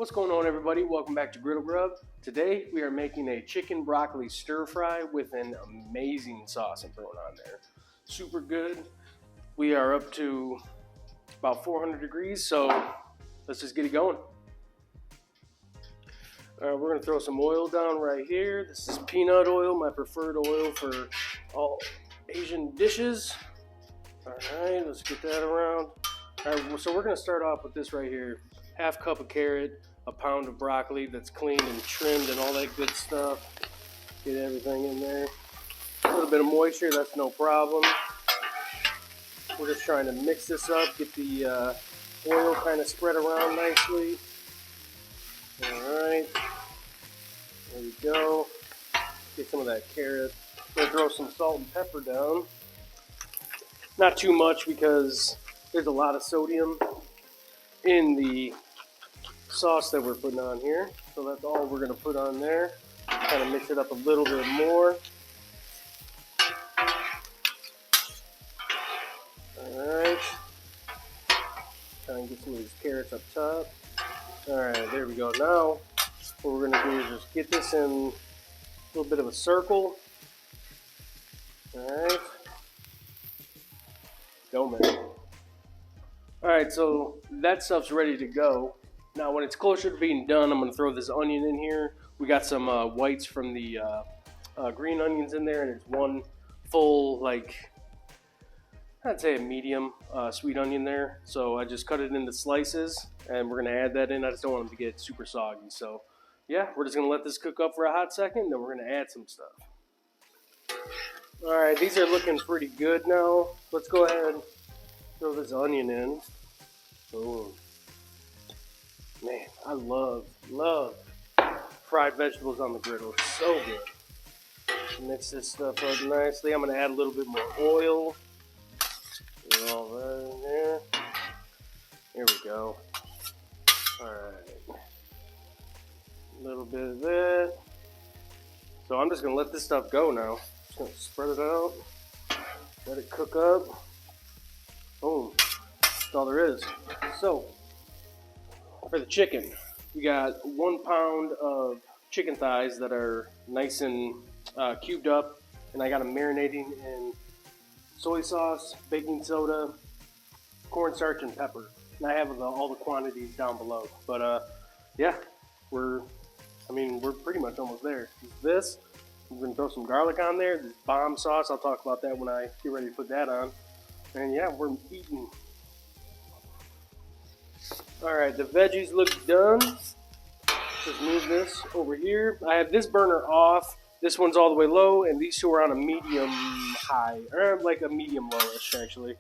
What's going on, everybody? Welcome back to Griddle Grub. Today we are making a chicken broccoli stir fry with an amazing sauce I'm throwing on there. Super good. We are up to about 400 degrees, so let's just get it going. We're going to throw some oil down right here. This is peanut oil, my preferred oil for all Asian dishes. Alright, let's get that around. Alright, so we're going to start off with this right here. Half cup of carrot, a pound of broccoli that's cleaned and trimmed and all that good stuff. Get everything in there. A little bit of moisture, that's no problem. We're just trying to mix this up, get the oil kind of spread around nicely. Alright, there we go. Get some of that carrot. I'm going to throw some salt and pepper down. Not too much because there's a lot of sodium in the sauce that we're putting on here. So that's all we're going to put on there. Kind of mix it up a little bit more. Alright. Try and get some of these carrots up top. Alright, there we go. Now, what we're going to do is just get this in a little bit of a circle. Alright. Go, man. Alright, so that stuff's ready to go. Now, when it's closer to being done, I'm going to throw this onion in here. We got some whites from the green onions in there, and it's one full, like, I'd say a medium sweet onion there. So I just cut it into slices, and we're going to add that in. I just don't want them to get super soggy. So, yeah, we're just going to let this cook up for a hot second, then we're going to add some stuff. Alright, these are looking pretty good now. Let's go ahead and throw this onion in. Boom. Man, I love fried vegetables on the griddle. So good. Mix this stuff up nicely. I'm going to add a little bit more oil. Get all that in there. Here we go. Alright. A little bit of that. So I'm just going to let this stuff go now. Just going to spread it out. Let it cook up. Boom. That's all there is. So, for the chicken, we got 1 pound of chicken thighs that are nice and cubed up, and I got them marinating in soy sauce, baking soda, cornstarch, and pepper. And I have all the quantities down below. But yeah, we're pretty much almost there. This, we're gonna throw some garlic on there. This bomb sauce, I'll talk about that when I get ready to put that on. And yeah, we're eating. Alright, the veggies look done. Just move this over here. I have this burner off. This one's all the way low, and these two are on a medium high, or like a medium lowish actually.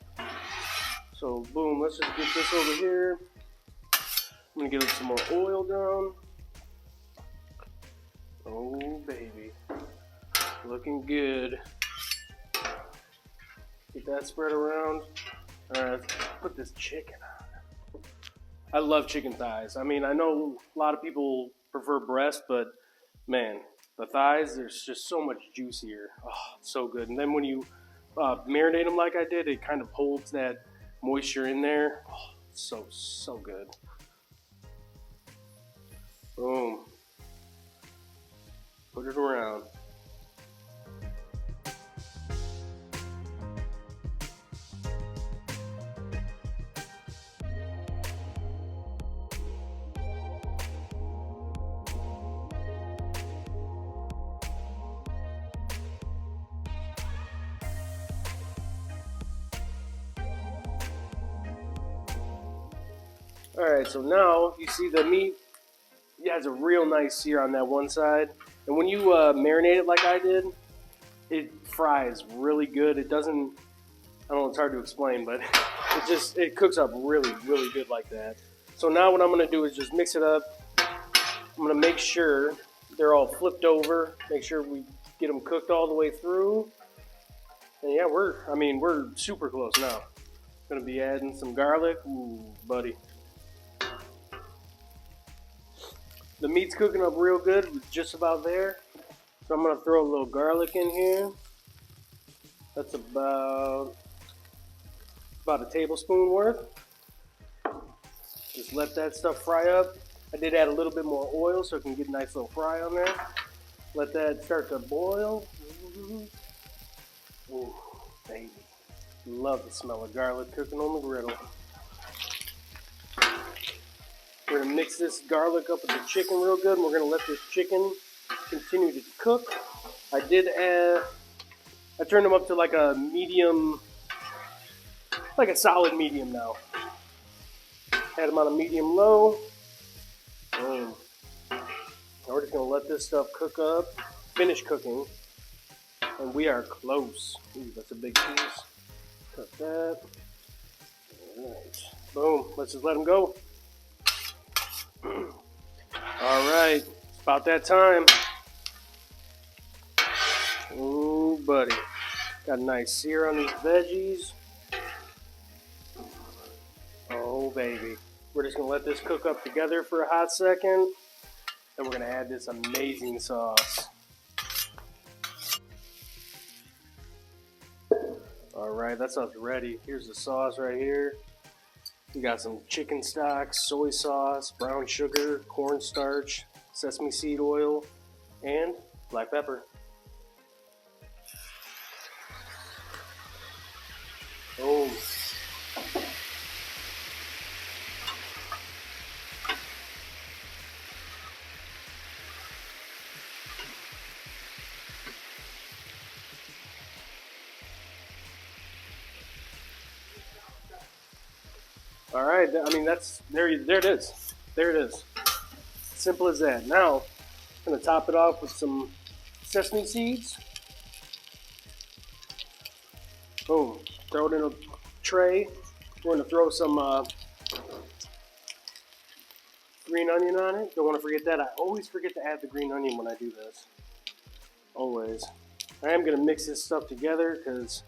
So boom, let's just get this over here. I'm gonna give it some more oil down. Oh baby, looking good. Get that spread around. Alright, let's put this chicken on. I love chicken thighs. I mean, I know a lot of people prefer breast, but man, the thighs, there's just so much juice here. Oh, it's so good. And then when you marinate them like I did, it kind of holds that moisture in there. Oh, so good. Boom. Put it around. Alright, so now you see the meat has a real nice sear on that one side. And when you marinate it like I did, it fries really good. It doesn't, I don't know, it's hard to explain, but it cooks up really good like that. So now what I'm going to do is just mix it up. I'm going to make sure they're all flipped over. Make sure we get them cooked all the way through. And yeah, we're super close now. Going to be adding some garlic. Ooh, buddy. The meat's cooking up real good. It's just about there. So I'm going to throw a little garlic in here. That's about a tablespoon worth. Just let that stuff fry up. I did add a little bit more oil so it can get a nice little fry on there. Let that start to boil. Ooh, baby. Love the smell of garlic cooking on the griddle. We're going to mix this garlic up with the chicken real good, and we're going to let this chicken continue to cook. I turned them up to like a medium, like a solid medium now. Had them on a medium low. Boom. Now we're just going to let this stuff cook up, finish cooking, and we are close. Ooh, that's a big piece. Cut that. All right. Boom. Let's just let them go. All right, it's about that time. Ooh, buddy. Got a nice sear on these veggies. Oh, baby. We're just going to let this cook up together for a hot second. And we're going to add this amazing sauce. All right, that sauce is ready. Here's the sauce right here. We got some chicken stock, soy sauce, brown sugar, cornstarch, sesame seed oil, and black pepper. Boom. All right, I mean, there it is. There it is. Simple as that. Now, I'm going to top it off with some sesame seeds. Boom. Throw it in a tray. We're going to throw some green onion on it. Don't want to forget that. I always forget to add the green onion when I do this. Always. I am going to mix this stuff together because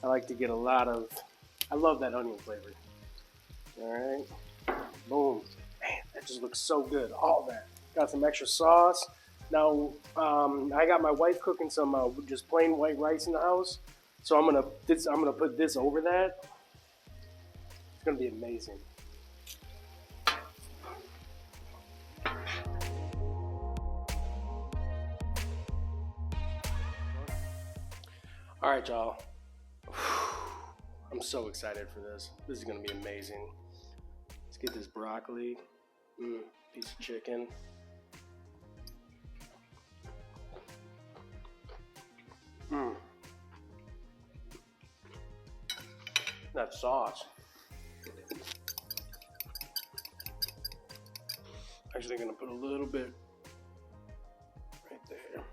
I like to get I love that onion flavor. All right, boom. Man, that just looks so good. All that. Got some extra sauce. Now, I got my wife cooking some just plain white rice in the house, so I'm gonna put this over that. It's gonna be amazing. All right, y'all. I'm so excited for this. This is gonna be amazing. Let's get this broccoli, piece of chicken. That sauce. Actually, gonna put a little bit right there.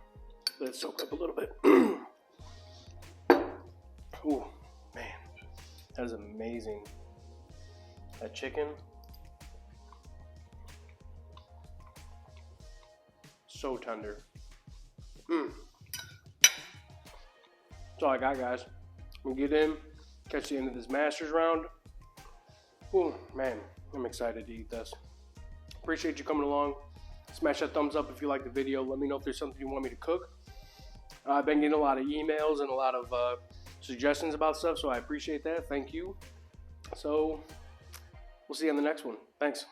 Let it soak up a little bit. Ooh, man, that is amazing. That chicken, so tender. That's all I got, guys. We'll get in, catch the end of this Masters round. Ooh, man, I'm excited to eat this. Appreciate you coming along. Smash that thumbs up if you like the video. Let me know if there's something you want me to cook. I've been getting a lot of emails and a lot of suggestions about stuff, so I appreciate that. Thank you. So we'll see you on the next one. Thanks.